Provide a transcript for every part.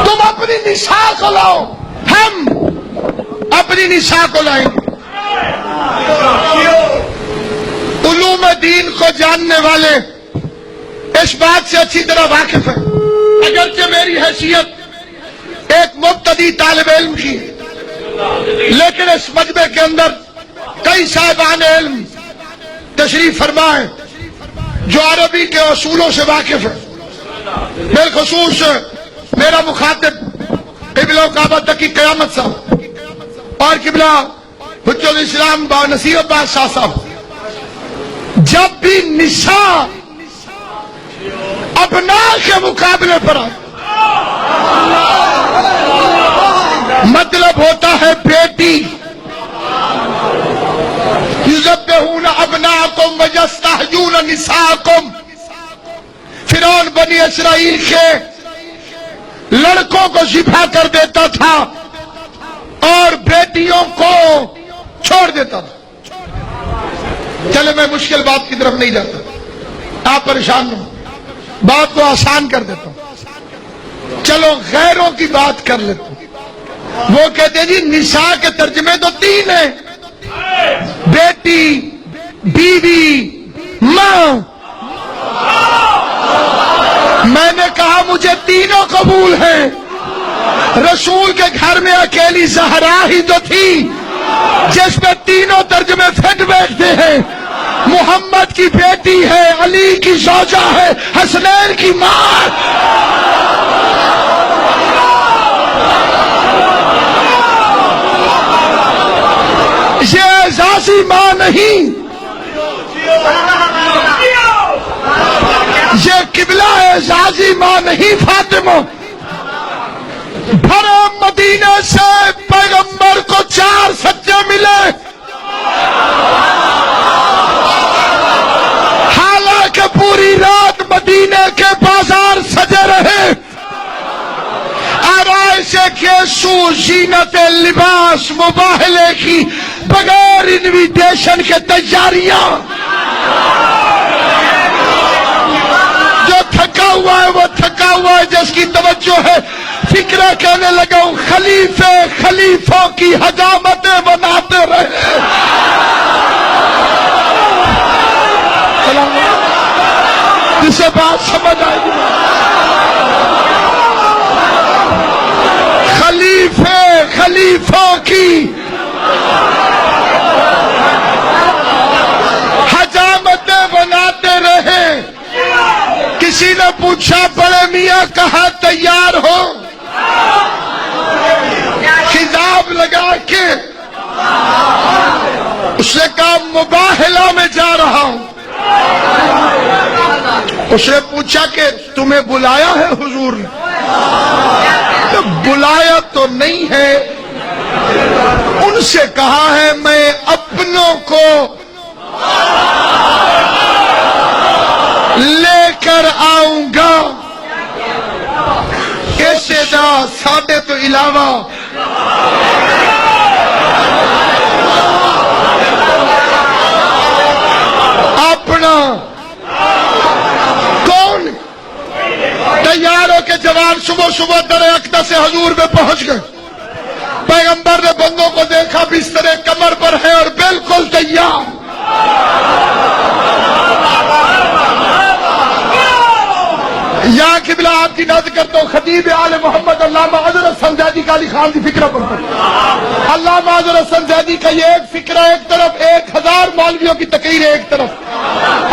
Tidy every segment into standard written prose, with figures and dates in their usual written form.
تم اپنی نساء کو لاؤ، ہم اپنی نساء کو لائیں گے۔ علوم دین کو جاننے والے اس بات سے اچھی طرح واقف ہیں، اگرچہ میری حیثیت ایک مبتدی طالب علم کی ہے، لیکن اس مجمع کے اندر کئی صاحبان علم تشریف فرما ہے جو عربی کے اصولوں سے واقف ہے۔ بالخصوص میرا مخاطب قبلہ کعبہ تک کی قیامت صاحب اور قبلہ حجت الاسلام با نصیب بادشاہ صاحب، جب بھی نساء ابناء کے مقابلے پر آئے مطلب ہوتا ہے بیٹی، یذبحون ابناءکم ویستحیون نساءکم۔ فرعون بنی اسرائیل کے لڑکوں کو ذبح کر دیتا تھا اور بیٹیوں کو چھوڑ دیتا تھا۔ چلے میں مشکل بات کی طرف نہیں جاتا، آپ پریشان نہ ہوں، بات کو آسان کر دیتا ہوں۔ چلو غیروں کی بات کر لیتا ہوں۔ وہ کہتے ہیں جی نساء کے ترجمے تو تین ہیں، بیٹی، بیوی، ماں۔ میں نے کہا مجھے تینوں قبول ہیں۔ رسول کے گھر میں اکیلی زہرا ہی تو تھی جس میں تینوں ترجمے فٹ بیٹھتے ہیں۔ محمد کی بیٹی ہے، علی کی زوجہ ہے، حسنین کی ماں۔ یہ اعزازی ماں نہیں، یہ قبلہ اعزازی ماں نہیں فاطمہ۔ بھرے مدینے سے پیغمبر کو 4 سچے ملے، حالانکہ پوری رات مدینے کے بازار سجے رہے، آرائش کیسو، زینت لباس، مباہلے کی بغیر انویٹیشن کے تیاریاں۔ جو تھکا ہوا ہے وہ تھکا ہوا ہے، جس کی توجہ ہے فکرہ کہنے لگا ہوں خلیفے خلیفوں کی حجامتیں بناتے رہے۔ جسے بات سمجھ آئے گی، خلیفے خلیفوں کی حجامتیں بناتے رہے۔ کسی نے پوچھا بڑے میاں کہاں تیار ہو؟ خطاب لگا کے اس نے کہا مباہلہ میں جا رہا ہوں۔ اس نے پوچھا کہ تمہیں بلایا ہے حضور نے؟ تو بلایا تو نہیں ہے، ان سے کہا ہے میں اپنوں کو لے کر آؤں گا۔ کیسے دا ساڈے تو علاوہ اپنا کون؟ تیار ہو کے جوان صبح صبح در اقدس سے حضور میں پہنچ گئے۔ پیغمبر نے بندوں کو دیکھا بستر کمر پر ہے اور بالکل تیار۔ یہاں قبلہ آپ کی نظر کرتا ہوں، خطیب آل محمد علامہ اظہر حسن زیدی کا علی خان کی فکرہ پر علامہ اظہر حسن زیدی کا یہ ایک فکرہ ایک طرف، 1000 مولویوں کی تقریر ایک طرف۔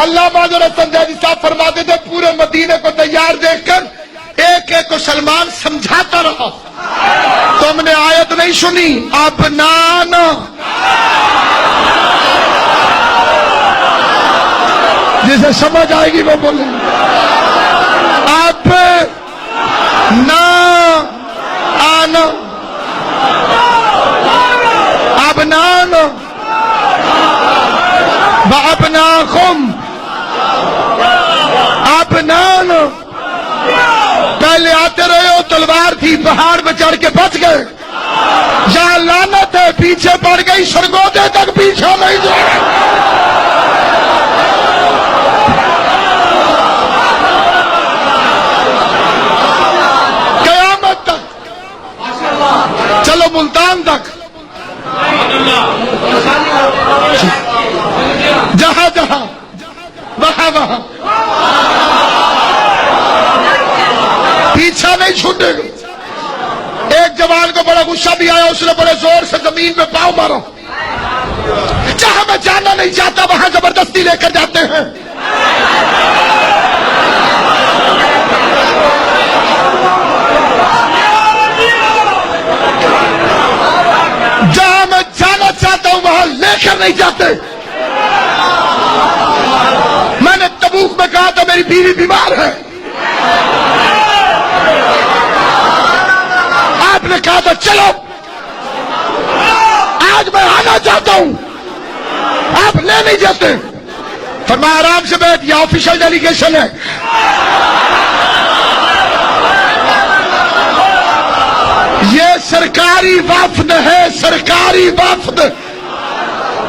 علامہ اظہر حسن زیدی صاحب فرماتے تھے پورے مدینے کو تیار دیکھ کر ایک ایک کو سلمان سمجھاتا رہا۔ تم نے آیت نہیں سنی، ابنانا، جسے سمجھ آئے گی وہ بولیں اب نہ آنا، اب نانا بابناکم، اب نانا۔ پہلے آتے رہے ہو، تلوار تھی، پہاڑ پہ چڑھ کے بچ گئے، یا لعنت ہے پیچھے پڑ گئی، سرگودے تک پیچھے نہیں جائے۔ پیچھا نہیں چھوٹے گا. ایک جوان کو بڑا غصہ بھی آیا, اس نے بڑے زور سے زمین میں پاؤں مارا. جہاں میں جانا نہیں چاہتا وہاں زبردستی لے کر جاتے ہیں. جہاں میں جانا چاہتا ہوں وہاں لے کر نہیں جاتے. میں نے تبوک میں کہا تھا میری بیوی بیمار ہے, آپ نے کہا تھا چلو, آج میں آنا چاہتا ہوں, آپ لے نہیں جاتے. فرمایا آرام سے بیٹھ, یہ آفیشل ڈیلیگیشن ہے. یہ سرکاری وفد ہے, سرکاری وفد.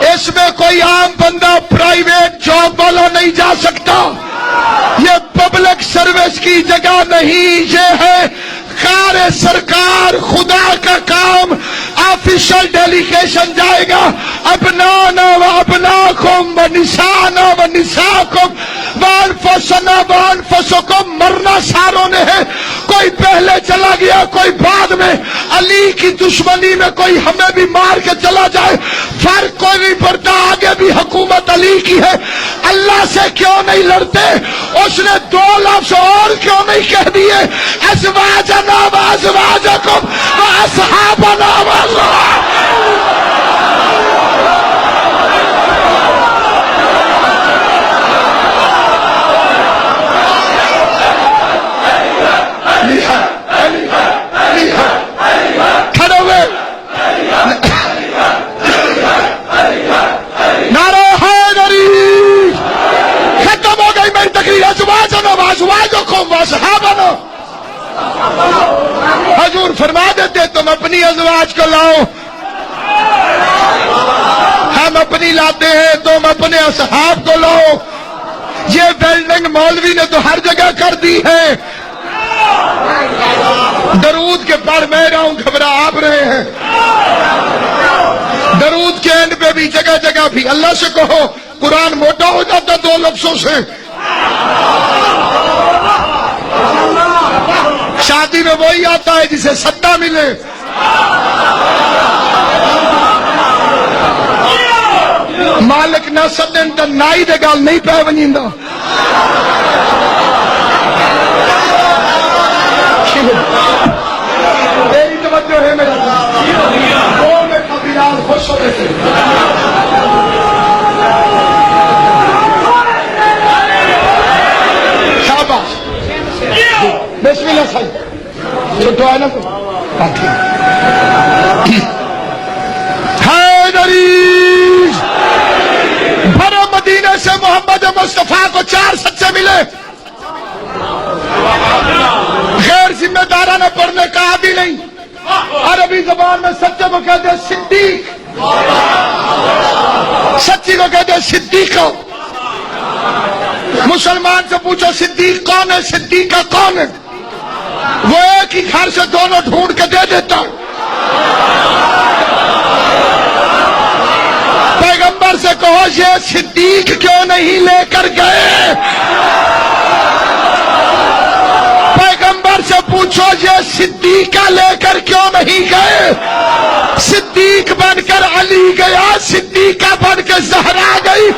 اس میں کوئی عام بندہ پرائیویٹ جاب والا نہیں جا سکتا. یہ پبلک سروس کی جگہ نہیں, یہ ہے کار سرکار, خدا کا کام. آفیشل ڈیلیگیشن جائے گا. ابنانا و ابناکم و نسانا و نساکم وانفسنا وانفسکم. مرنا ساروں نے ہے, کوئی پہلے چلا گیا کوئی بعد میں. علی کی دشمنی میں کوئی ہمیں بھی مار کے چلا جائے, فرق کوئی نہیں پڑتا. آگے بھی حکومت علی کی ہے. اللہ سے کیوں نہیں لڑتے؟ اس نے 2 لفظ اور کیوں نہیں کہہ دیے؟ ازواجنا و ازواجکم و اصحابنا و اصحابکم. کھڑے ہوئے نعرہ حیدری. ختم ہو گئی میری تقریر. ازواجنا و ازواجکم و اصحابنا. حضور فرما دیتے تم اپنی ازواج کو لاؤ, ہم اپنی لاتے ہیں, تم اپنے اصحاب کو لاؤ. یہ بلڈنگ مولوی نے تو ہر جگہ کر دی ہے. درود کے پڑھ میں رہا ہوں, گھبرا آپ رہے ہیں. درود کے اینڈ پہ بھی جگہ جگہ بھی اللہ سے کہو. قرآن موٹا ہو جاتا 2 لفظوں سے. شادی میں وہی آتا ہے جسے ستا ملے. مالک نہ سدن تو نائی دے گال نہیں پہ ونجیندا. تیری توجہ ہے میرا وہ میں بلال خوش ہو گئے. شاباش, بسم اللہ صاحب. چھوٹو ہے نا تو حیدری. بھرو مدینے سے محمد مصطفیٰ کو 4 سچے ملے. غیر ذمہ دارانہ پڑھنے کا عادی نہیں. عربی زبان میں سچے کو کہتے ہیں صدیق, سچی کو کہتے ہیں صدیقہ. مسلمان سے پوچھو صدیق کون ہے, صدیقہ کون ہے؟ وہ ایک ہی گھر سے دونوں ڈھونڈ کے دے دیتا. پیغمبر سے کہو یہ صدیق کیوں نہیں لے کر گئے؟ پیغمبر سے پوچھو یہ صدیقہ لے کر کیوں نہیں گئے؟ صدیق بن کر علی گیا, صدیقہ بن کے زہرا گئی.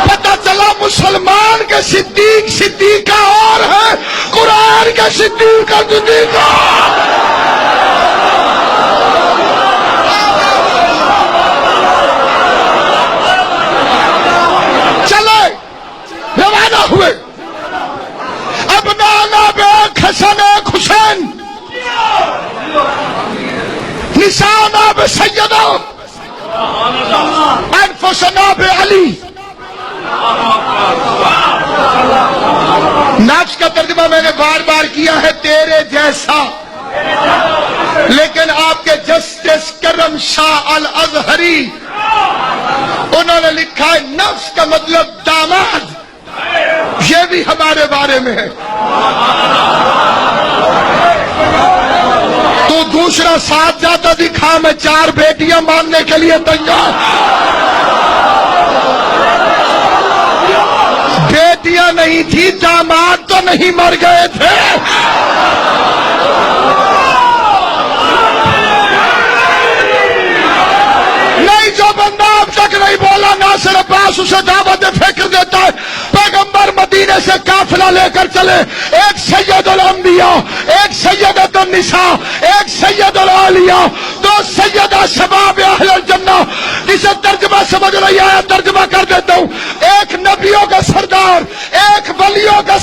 پتہ چلا مسلمان کے صدیق صدیقہ اور ہے, قرآن کے صدیق صدیقہ. چلے روانہ ہوئے. اب نانا بے حسن ایک حسین, نسانا بے سیدہ, انفسنا بے علی. نفس کا ترجمہ میں نے بار بار کیا ہے تیرے جیسا, لیکن آپ کے جسٹس کرم شاہ الازہری انہوں نے لکھا ہے نفس کا مطلب داماد. یہ بھی ہمارے بارے میں ہے. تو دوسرا ساتھ جاتا دکھا, میں 4 بیٹیاں مانگنے کے لیے تیار. بیٹیاں نہیں تھی, داماد تو نہیں مر گئے تھے. لے کر چلے، ایک سید الانبیاء، ایک سیدۃ النساء، ایک سید الاولیاء، دو سیدہ شباب اہل الجنہ، جسے ترجمہ سمجھ نہیں آیا ترجمہ کر دیتا ہوں، ایک نبیوں کا سردار، ایک ولیوں کا